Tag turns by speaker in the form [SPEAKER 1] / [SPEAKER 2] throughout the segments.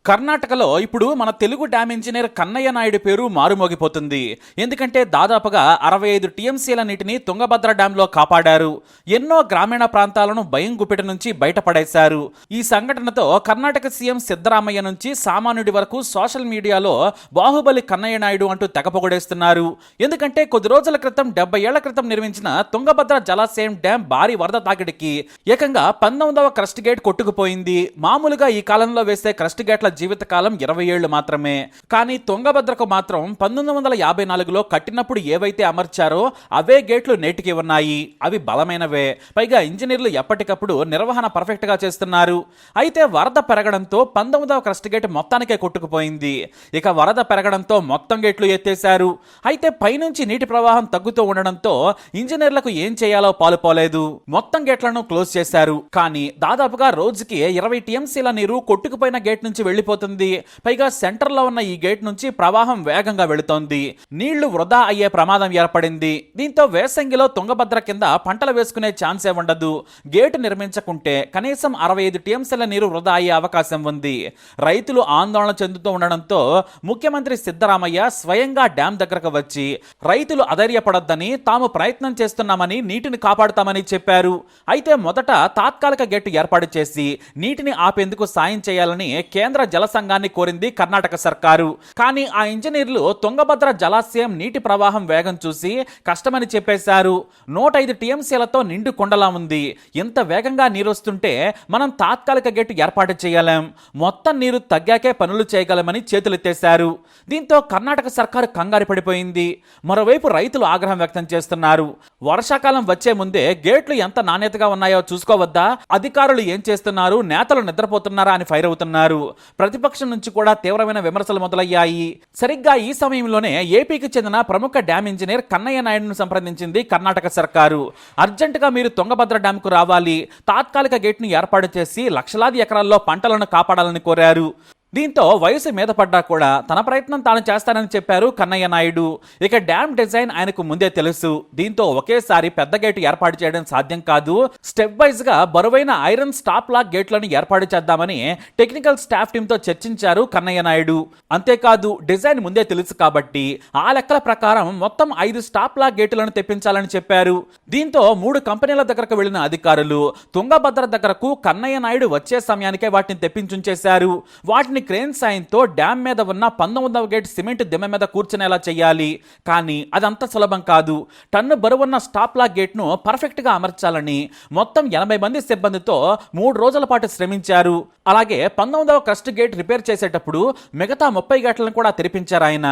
[SPEAKER 1] కర్ణాటకలో ఇప్పుడు మన తెలుగు డ్యామ్ ఇంజనీర్ కన్నయ్య నాయుడు పేరు మారుమోగిపోతుంది. ఎందుకంటే దాదాపుగా 65 టీఎంసీల నీటిని తుంగభద్ర డ్యాంలో కాపాడారు. ఎన్నో గ్రామీణ ప్రాంతాలను భయం గుప్పిట నుంచి బయటపడేశారు. ఈ సంఘటనతో కర్ణాటక సీఎం సిద్ధరామయ్య నుంచి సామాన్యుడి వరకు సోషల్ మీడియాలో బాహుబలి కన్నయ్య నాయుడు అంటూ తెగపొగడేస్తున్నారు. ఎందుకంటే కొద్ది రోజుల క్రితం 70 ఏళ్ల క్రితం నిర్మించిన తుంగభద్ర జలాశయం డ్యాం భారీ వరద తాకిడికి ఏకంగా 19వ క్రస్ట్ గేట్ కొట్టుకుపోయింది. మామూలుగా ఈ కాలంలో వేసే క్రస్ట్ గేట్ల జీవితకాలం 20 ఏళ్లు మాత్రమే. కానీ తుంగభద్రకు మాత్రం 1954లో కట్టినప్పుడు ఏవైతే అమర్చారో అవే గేట్లు నేటికి ఉన్నాయి. అవి బలమైనవే. పైగా ఇంజనీర్లు ఎప్పటికప్పుడు నిర్వహణ పర్ఫెక్ట్ గా చేస్తున్నారు. అయితే వరద పెరగడంతో 19వ క్రస్ట్ గేట్ మొత్తానికే కొట్టుకుపోయింది. ఇక వరద పెరగడంతో మొత్తం గేట్లు ఎత్తేశారు. అయితే పైనుంచి నీటి ప్రవాహం తగ్గుతూ ఉండడంతో ఇంజనీర్లకు ఏం చేయాలో పాలుపోలేదు. మొత్తం గేట్లను క్లోజ్ చేశారు. కానీ దాదాపుగా రోజుకి 20 టీఎంసీల నీరు కొట్టుకుపోయిన గేట్ నుంచి వెళ్లిపోతుంది. పైగా సెంటర్ లో ఉన్న ఈ గేట్ నుంచి ప్రవాహం వేగంగా వెళుతోంది. నీళ్లు వృధా అయ్యే ప్రమాదం ఏర్పడింది. దీంతో వేసంగిలో తుంగభద్ర కింద పంటలు వేసుకునే ఛాన్సే ఉండదు. గేటు నిర్మించకుంటే కనీసం 65 టీఎంసీల నీరు వృధా అయ్యే అవకాశం ఉంది. రైతులు ఆందోళన చెందుతూ ఉండడంతో ముఖ్యమంత్రి సిద్ధరామయ్య స్వయంగా డ్యాం దగ్గరకు వచ్చి రైతులు అధైర్యపడొద్దని, తాము ప్రయత్నం చేస్తున్నామని, నీటిని కాపాడుతామని చెప్పారు. అయితే మొదట తాత్కాలిక గేటు ఏర్పాటు చేసి నీటిని ఆపేందుకు సాయం చేయాలని కేంద్ర జల సంఘాన్ని కోరింది కర్ణాటక సర్కారు. కానీ ఆ ఇంజనీర్లు తుంగభద్ర జలాశయం నీటి ప్రవాహం వేగం చూసి కష్టమని చెప్పేశారు. 105 టీఎంసీలతో నిండు కొండలా ఉంది. ఇంత వేగంగా నీరు వస్తుంటే మనం తాత్కాలిక గేటు ఏర్పాటు చేయలేం, మొత్తం నీరు తగ్గాకే పనులు చేయగలమని చేతులెత్తేశారు. దీంతో కర్ణాటక సర్కారు కంగారు పడిపోయింది. మరోవైపు రైతులు ఆగ్రహం వ్యక్తం చేస్తున్నారు. వర్షాకాలం వచ్చే ముందే గేట్లు ఎంత నాణ్యతగా ఉన్నాయో చూసుకోవద్దా? అధికారులు ఏం చేస్తున్నారు? నేతలు నిద్రపోతున్నారా అని ఫైర్ అవుతున్నారు. ప్రతిపక్షం నుంచి కూడా తీవ్రమైన విమర్శలు మొదలయ్యాయి. సరిగ్గా ఈ సమయంలోనే ఏపీకి చెందిన ప్రముఖ డ్యామ్ ఇంజనీర్ కన్నయ్య నాయుడును సంప్రదించింది కర్ణాటక సర్కారు. అర్జెంటుగా మీరు తుంగభద్ర డ్యాంకు రావాలి, తాత్కాలిక గేట్ను ఏర్పాటు చేసి లక్షలాది ఎకరాల్లో పంటలను కాపాడాలని కోరారు. దీంతో వయసు మీద పడ్డా కూడా తన ప్రయత్నం తాను చేస్తానని చెప్పారు కన్నయ్య నాయుడు. ఇక డ్యామ్ డిజైన్ ఆయనకు ముందే తెలుసు. దీంతో ఒకేసారి పెద్ద గేటు ఏర్పాటు చేయడం సాధ్యం కాదు. స్టెప్ వైజ్ గా బరువైన ఐరన్ స్టాప్ లాక్ గేట్లను ఏర్పాటు చేద్దామని టెక్నికల్ స్టాఫ్ టీంతో చర్చించారు కన్నయ్య నాయుడు. అంతేకాదు డిజైన్ ముందే తెలుసు కాబట్టి ఆ లెక్కల ప్రకారం మొత్తం 5 స్టాప్ లాక్ గేటులను తెప్పించాలని చెప్పారు. దీంతో 3 కంపెనీల దగ్గరకు వెళ్లిన అధికారులు తుంగభద్ర దగ్గరకు కన్నయ్య నాయుడు వచ్చే సమయానికే వాటిని తెప్పించుంచేశారు. వాటిని క్రేన్ సాయంతో డ్యామ్ మీద ఉన్న 19వ గేట్ సిమెంట్ దిమ్మె మీద కూర్చునేలా చేయాలి. కానీ అదంత సులభం కాదు. టన్ను బరువున్న స్టాప్ లాక్ గేట్ ను పర్ఫెక్ట్ గా అమర్చాలని మొత్తం 80 మంది సిబ్బందితో 3 రోజుల పాటు శ్రమించారు. అలాగే 19వ క్రస్ట్ గేట్ రిపేర్ చేసేటప్పుడు మిగతా 30 గేట్లను కూడా తెరిపించారు ఆయన.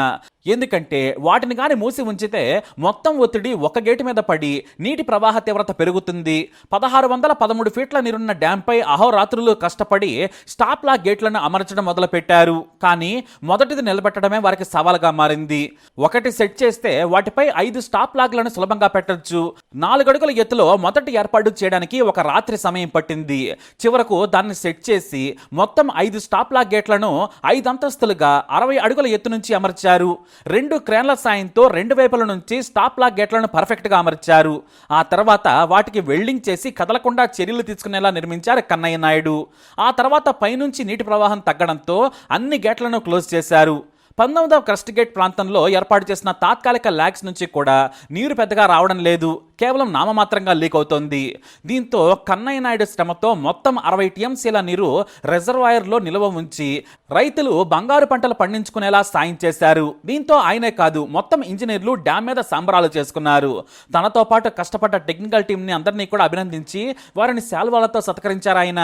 [SPEAKER 1] ఎందుకంటే వాటిని గాని మూసి ఉంచితే మొత్తం ఒత్తిడి ఒక గేటు మీద పడి నీటి ప్రవాహ తీవ్రత పెరుగుతుంది. 1613 ఫీట్ల నీరున్న డ్యాంపై అహోరాత్రులు కష్టపడి స్టాప్ లాక్ గేట్లను అమర్చడం మొదలుపెట్టారు. కానీ మొదటిది నిలబెట్టడమే వారికి సవాలుగా మారింది. ఒకటి సెట్ చేస్తే వాటిపై 5 స్టాప్ లాక్లను సులభంగా పెట్టొచ్చు. 4 అడుగుల ఎత్తులో మొదటి ఏర్పాటు చేయడానికి ఒక రాత్రి సమయం పట్టింది. చివరకు దాన్ని సెట్ చేసి మొత్తం 5 స్టాప్ లాక్ గేట్లను 5 అంతస్తులుగా 60 అడుగుల ఎత్తు నుంచి అమర్చారు. 2 క్రేన్ల సాయంతో 2 వైపుల నుంచి స్టాప్ లాక్ గేట్లను పర్ఫెక్ట్ గా అమర్చారు. ఆ తర్వాత వాటికి వెల్డింగ్ చేసి కదలకుండా చర్యలు తీసుకునేలా నిర్మించారు కన్నయ్య నాయుడు. ఆ తర్వాత పైనుంచి నీటి ప్రవాహం తగ్గడంతో అన్ని గేట్లను క్లోజ్ చేశారు. 19వ క్రస్ట్ గేట్ ప్రాంతంలో ఏర్పాటు చేసిన తాత్కాలిక ల్యాగ్స్ నుంచి కూడా నీరు పెద్దగా రావడం లేదు. కేవలం నామమాత్రంగా లీక్ అవుతోంది. దీంతో కన్నయ్య నాయుడు శ్రమతో మొత్తం 60 టీఎంసీల నీరు రిజర్వాయర్లో నిల్వ ఉంచి రైతులు బంగారు పంటలు పండించుకునేలా సాయం చేశారు. దీంతో ఆయనే కాదు మొత్తం ఇంజనీర్లు డ్యామ్ మీద సంబరాలు చేసుకున్నారు. తనతో పాటు కష్టపడ్డ టెక్నికల్ టీంని అందరినీ కూడా అభినందించి వారిని శాల్వాలతో సత్కరించారు ఆయన.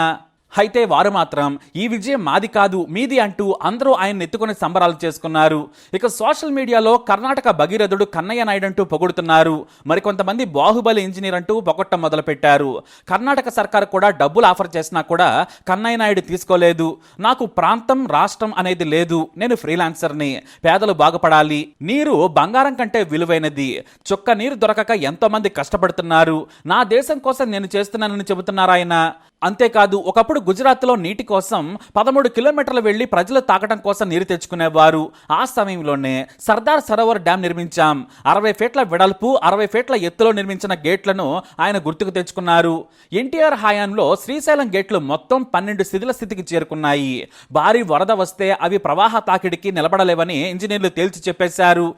[SPEAKER 1] అయితే వారు మాత్రం ఈ విజయం మాది కాదు మీది అంటూ అందరూ ఆయన ఎత్తుకొని సంబరాలు చేసుకున్నారు. ఇక సోషల్ మీడియాలో కర్ణాటక భగీరథుడు కన్నయ్య నాయుడు అంటూ పొగుడుతున్నారు. మరికొంతమంది బాహుబలి ఇంజనీర్ అంటూ పొగట్టం మొదలుపెట్టారు. కర్ణాటక సర్కారు కూడా డబ్బులు ఆఫర్ చేసినా కూడా కన్నయ్య నాయుడు తీసుకోలేదు. నాకు ప్రాంతం రాష్ట్రం అనేది లేదు, నేను ఫ్రీలాన్సర్ని, పేదలు బాగుపడాలి, నీరు బంగారం కంటే విలువైనది, చుక్క నీరు దొరకక ఎంతో మంది కష్టపడుతున్నారు, నా దేశం కోసం నేను చేస్తున్నానని చెబుతున్నారు ఆయన. అంతేకాదు ఒకప్పుడు గుజరాత్లో నీటి కోసం 13 కిలోమీటర్లు వెళ్లి ప్రజలు తాగడం కోసం నీరు తెచ్చుకునేవారు. ఆ సమయంలోనే సర్దార్ సరోవర్ డ్యాం నిర్మించాం. 60 ఫీట్ల వెడల్పు 60 ఫీట్ల ఎత్తులో నిర్మించిన గేట్లను ఆయన గుర్తుకు తెచ్చుకున్నారు. ఎన్టీఆర్ హయాంలో శ్రీశైలం గేట్లు మొత్తం 12 శిథిల స్థితికి చేరుకున్నాయి. భారీ వరద వస్తే అవి ప్రవాహ తాకిడికి నిలబడలేవని ఇంజనీర్లు తేల్చి చెప్పేశారు.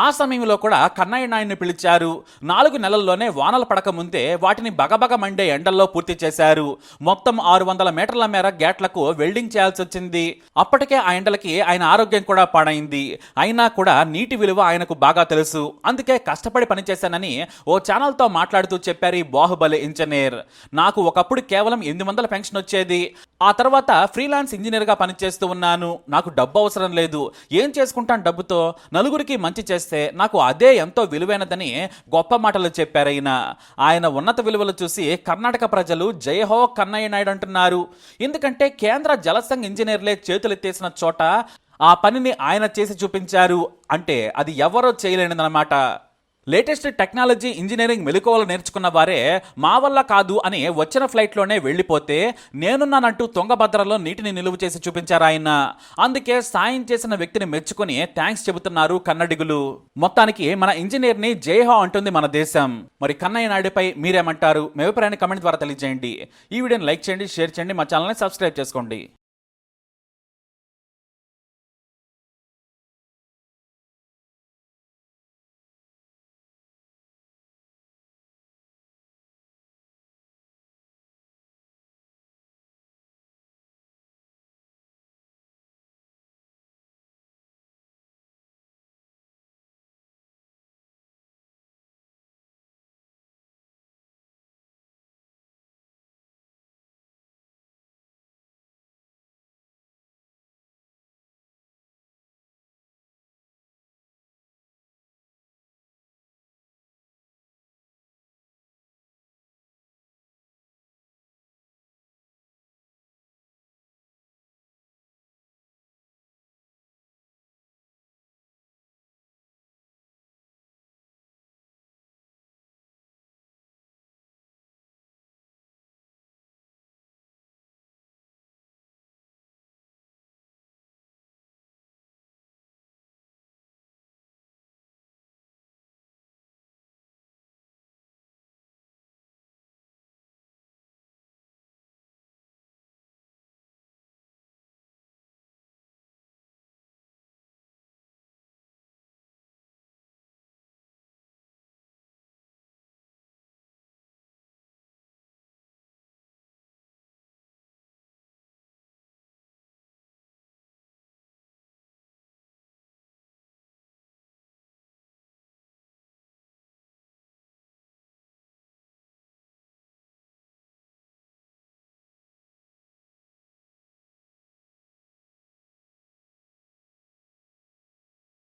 [SPEAKER 1] ఆ సమయంలో కూడా కన్నయ్య నాయుడిని పిలిచారు. 4 నెలల్లోనే వానలు పడక ముందే వాటిని బగబగ మండే ఎండల్లో పూర్తి చేశారు. మొత్తం 600 మీటర్ల మేర గేట్లకు వెల్డింగ్ చేయాల్సి వచ్చింది. అప్పటికే ఆ ఎండలకి ఆయన ఆరోగ్యం కూడా పాడైంది. అయినా కూడా నీటి విలువ ఆయనకు బాగా తెలుసు. అందుకే కష్టపడి పనిచేశానని ఓ ఛానల్తో మాట్లాడుతూ చెప్పారు ఈ బాహుబలి ఇంజనీర్. నాకు ఒకప్పుడు కేవలం 800 పెన్షన్ వచ్చేది. ఆ తర్వాత ఫ్రీలాన్స్ ఇంజనీర్గా పనిచేస్తూ ఉన్నాను. నాకు డబ్బు అవసరం లేదు. ఏం చేసుకుంటాను డబ్బుతో? నలుగురికి మంచి చేస్తే నాకు అదే ఎంతో విలువైనదని గొప్ప మాటలు చెప్పారు ఆయన ఉన్నత విలువలు చూసి కర్ణాటక ప్రజలు జయహో కన్నయ్య నాయుడు అంటున్నారు. ఎందుకంటే కేంద్ర జలసంఘ్ ఇంజనీర్లే చేతులెత్తేసిన చోట ఆ పనిని ఆయన చేసి చూపించారు. అంటే అది ఎవరో చేయలేనిదన్నమాట. లేటెస్ట్ టెక్నాలజీ ఇంజనీరింగ్ మెలకువలు నేర్చుకున్న వారే మా వల్ల కాదు అని వచ్చిన ఫ్లైట్లోనే వెళ్ళిపోతే నేనున్నానంటూ తుంగభద్రలో నీటిని నిలువ చేసి చూపించారు ఆయన. అందుకే సాయం చేసిన వ్యక్తిని మెచ్చుకుని థ్యాంక్స్ చెబుతున్నారు కన్నడిగులు. మొత్తానికి మన ఇంజనీర్ని జైహో అంటుంది మన దేశం. మరి కన్నయ్య నాయుడుపై మీరేమంటారు? మీ అభిప్రాయాన్ని కమెంట్ ద్వారా తెలియజేయండి. ఈ వీడియోని లైక్ చేయండి, షేర్ చేయండి, మా ఛానల్ని సబ్స్క్రైబ్ చేసుకోండి.